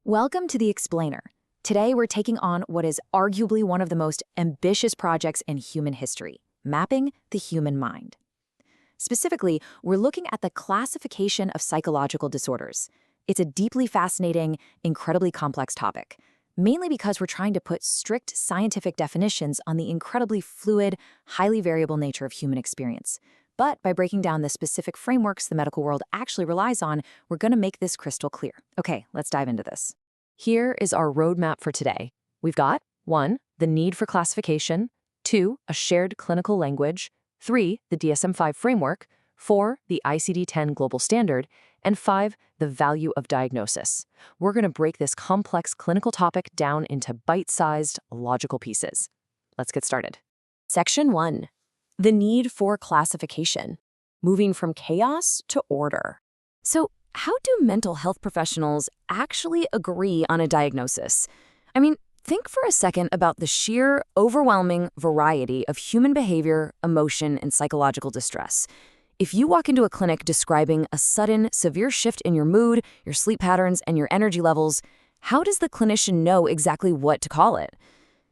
Welcome to The Explainer. Today we're taking on what is arguably one of the most ambitious projects in human history, mapping the human mind. Specifically, we're looking at the classification of psychological disorders. It's a deeply fascinating, incredibly complex topic, mainly because we're trying to put strict scientific definitions on the incredibly fluid, highly variable nature of human experience. But by breaking down the specific frameworks the medical world actually relies on, we're going to make this crystal clear. Okay, let's dive into this. Here is our roadmap for today. We've got 1. The need for classification, 2. A shared clinical language, 3. The DSM-5 framework, 4. The ICD-10 global standard, and 5. The value of diagnosis. We're going to break this complex clinical topic down into bite-sized, logical pieces. Let's get started. Section 1. The need for classification, moving from chaos to order. So, how do mental health professionals actually agree on a diagnosis? I mean, think for a second about the sheer, overwhelming variety of human behavior, emotion, and psychological distress. If you walk into a clinic describing a sudden, severe shift in your mood, your sleep patterns, and your energy levels, how does the clinician know exactly what to call it?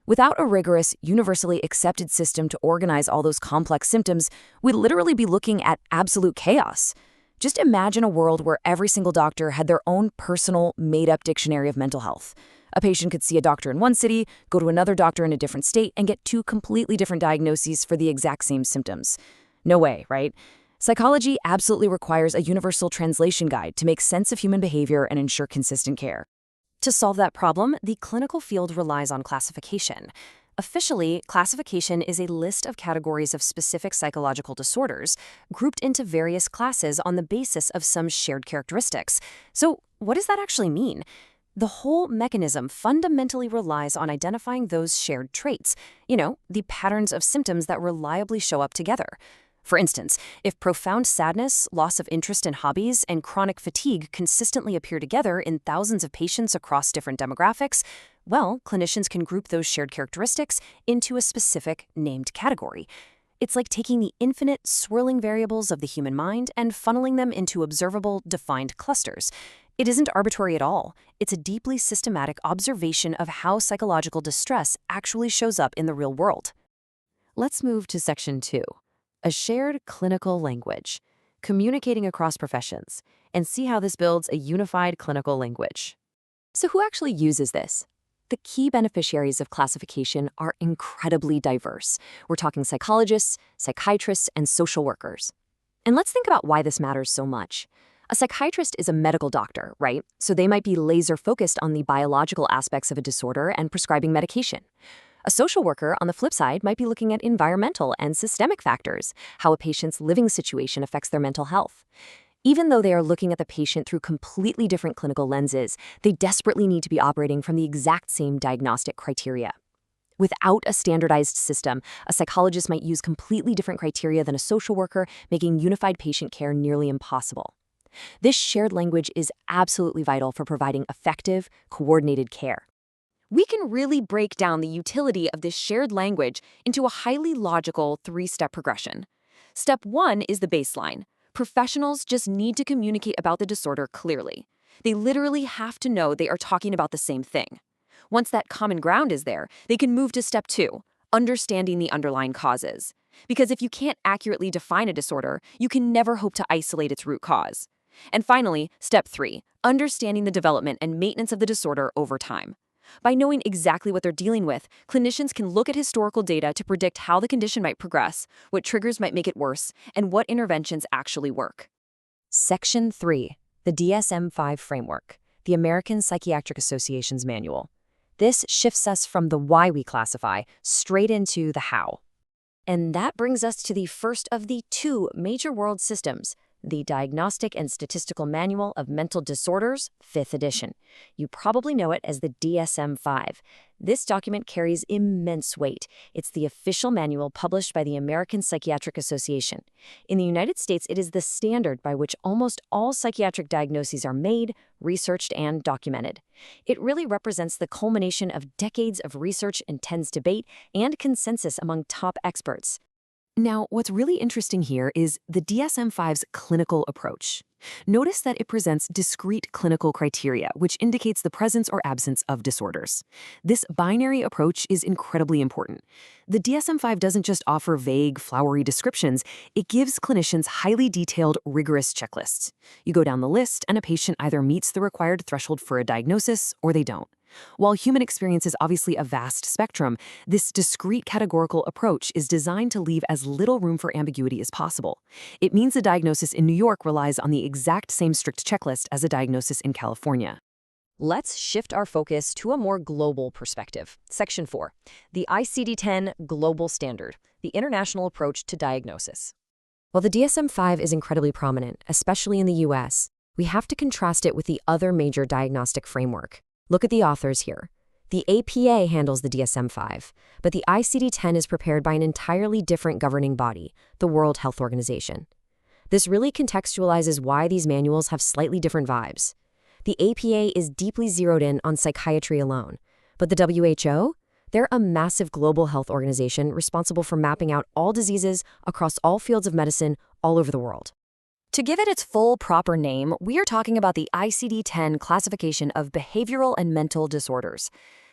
Without a rigorous, universally accepted system to organize all those complex symptoms, we'd literally be looking at absolute chaos. Just imagine a world where every single doctor had their own personal, made-up dictionary of mental health. A patient could see a doctor in one city, go to another doctor in a different state, and get two completely different diagnoses for the exact same symptoms. No way, right? Psychology absolutely requires a universal translation guide to make sense of human behavior and ensure consistent care. To solve that problem, the clinical field relies on classification. Officially, classification is a list of categories of specific psychological disorders, grouped into various classes on the basis of some shared characteristics. So, what does that actually mean? The whole mechanism fundamentally relies on identifying those shared traits, the patterns of symptoms that reliably show up together. For instance, if profound sadness, loss of interest in hobbies, and chronic fatigue consistently appear together in thousands of patients across different demographics, well, clinicians can group those shared characteristics into a specific named category. It's like taking the infinite, swirling variables of the human mind and funneling them into observable, defined clusters. It isn't arbitrary at all. It's a deeply systematic observation of how psychological distress actually shows up in the real world. Let's move to Section 2. A shared clinical language, communicating across professions, and see how this builds a unified clinical language. So who actually uses this? The key beneficiaries of classification are incredibly diverse. We're talking psychologists, psychiatrists, and social workers. And let's think about why this matters so much. A psychiatrist is a medical doctor, right? So they might be laser-focused on the biological aspects of a disorder and prescribing medication. A social worker, on the flip side, might be looking at environmental and systemic factors, how a patient's living situation affects their mental health. Even though they are looking at the patient through completely different clinical lenses, they desperately need to be operating from the exact same diagnostic criteria. Without a standardized system, a psychologist might use completely different criteria than a social worker, making unified patient care nearly impossible. This shared language is absolutely vital for providing effective, coordinated care. We can really break down the utility of this shared language into a highly logical 3-step progression. Step 1 is the baseline. Professionals just need to communicate about the disorder clearly. They literally have to know they are talking about the same thing. Once that common ground is there, they can move to Step 2, understanding the underlying causes. Because if you can't accurately define a disorder, you can never hope to isolate its root cause. And finally, Step 3, understanding the development and maintenance of the disorder over time. By knowing exactly what they're dealing with, clinicians can look at historical data to predict how the condition might progress, what triggers might make it worse, and what interventions actually work. Section 3. The DSM-5 Framework, the American Psychiatric Association's manual. This shifts us from the why we classify straight into the how. And that brings us to the first of the 2 major world systems, the Diagnostic and Statistical Manual of Mental Disorders, 5th edition. You probably know it as the DSM-5. This document carries immense weight. It's the official manual published by the American Psychiatric Association. In the United States, it is the standard by which almost all psychiatric diagnoses are made, researched, and documented. It really represents the culmination of decades of research, intense debate, and consensus among top experts. Now, what's really interesting here is the DSM-5's clinical approach. Notice that it presents discrete clinical criteria, which indicates the presence or absence of disorders. This binary approach is incredibly important. The DSM-5 doesn't just offer vague, flowery descriptions, it gives clinicians highly detailed, rigorous checklists. You go down the list, and a patient either meets the required threshold for a diagnosis or they don't. While human experience is obviously a vast spectrum, this discrete categorical approach is designed to leave as little room for ambiguity as possible. It means a diagnosis in New York relies on the exact same strict checklist as a diagnosis in California. Let's shift our focus to a more global perspective. Section 4, the ICD-10 Global Standard, the international approach to diagnosis. While the DSM-5 is incredibly prominent, especially in the US, we have to contrast it with the other major diagnostic framework. Look at the authors here. The APA handles the DSM-5, but the ICD-10 is prepared by an entirely different governing body, the World Health Organization. This really contextualizes why these manuals have slightly different vibes. The APA is deeply zeroed in on psychiatry alone, but the WHO? They're a massive global health organization responsible for mapping out all diseases across all fields of medicine all over the world. To give it its full proper name, we are talking about the ICD-10 classification of behavioral and mental disorders.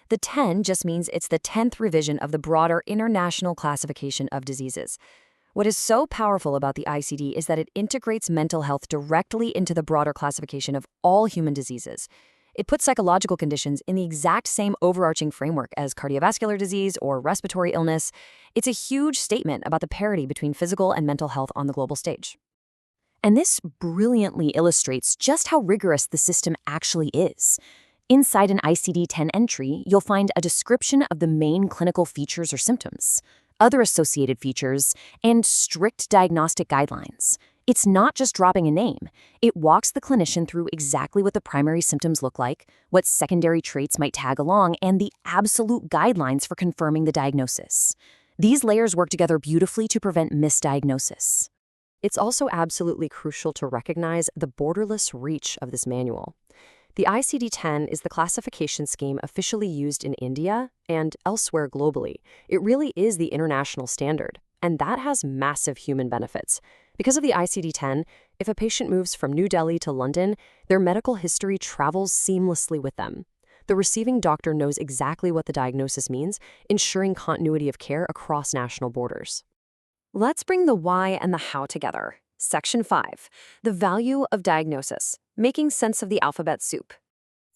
The 10 just means it's the 10th revision of the broader international classification of diseases. What is so powerful about the ICD is that it integrates mental health directly into the broader classification of all human diseases. It puts psychological conditions in the exact same overarching framework as cardiovascular disease or respiratory illness. It's a huge statement about the parity between physical and mental health on the global stage. And this brilliantly illustrates just how rigorous the system actually is. Inside an ICD-10 entry, you'll find a description of the main clinical features or symptoms, other associated features, and strict diagnostic guidelines. It's not just dropping a name. It walks the clinician through exactly what the primary symptoms look like, what secondary traits might tag along, and the absolute guidelines for confirming the diagnosis. These layers work together beautifully to prevent misdiagnosis. It's also absolutely crucial to recognize the borderless reach of this manual. The ICD-10 is the classification scheme officially used in India and elsewhere globally. It really is the international standard, and that has massive human benefits. Because of the ICD-10, if a patient moves from New Delhi to London, their medical history travels seamlessly with them. The receiving doctor knows exactly what the diagnosis means, ensuring continuity of care across national borders. Let's bring the why and the how together. Section 5, the value of diagnosis, making sense of the alphabet soup.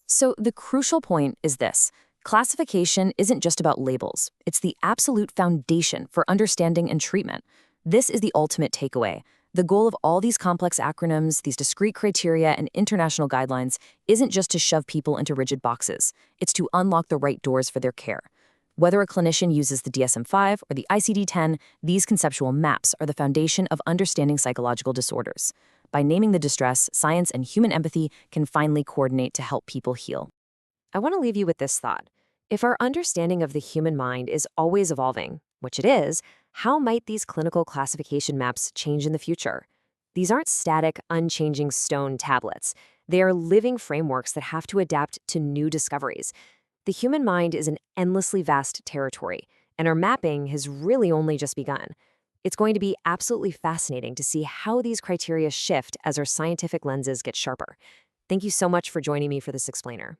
So the crucial point is this. Classification isn't just about labels. It's the absolute foundation for understanding and treatment. This is the ultimate takeaway. The goal of all these complex acronyms, these discrete criteria, and international guidelines isn't just to shove people into rigid boxes. It's to unlock the right doors for their care. Whether a clinician uses the DSM-5 or the ICD-10, these conceptual maps are the foundation of understanding psychological disorders. By naming the distress, science and human empathy can finally coordinate to help people heal. I want to leave you with this thought. If our understanding of the human mind is always evolving, which it is, how might these clinical classification maps change in the future? These aren't static, unchanging stone tablets. They are living frameworks that have to adapt to new discoveries. The human mind is an endlessly vast territory, and our mapping has really only just begun. It's going to be absolutely fascinating to see how these criteria shift as our scientific lenses get sharper. Thank you so much for joining me for this explainer.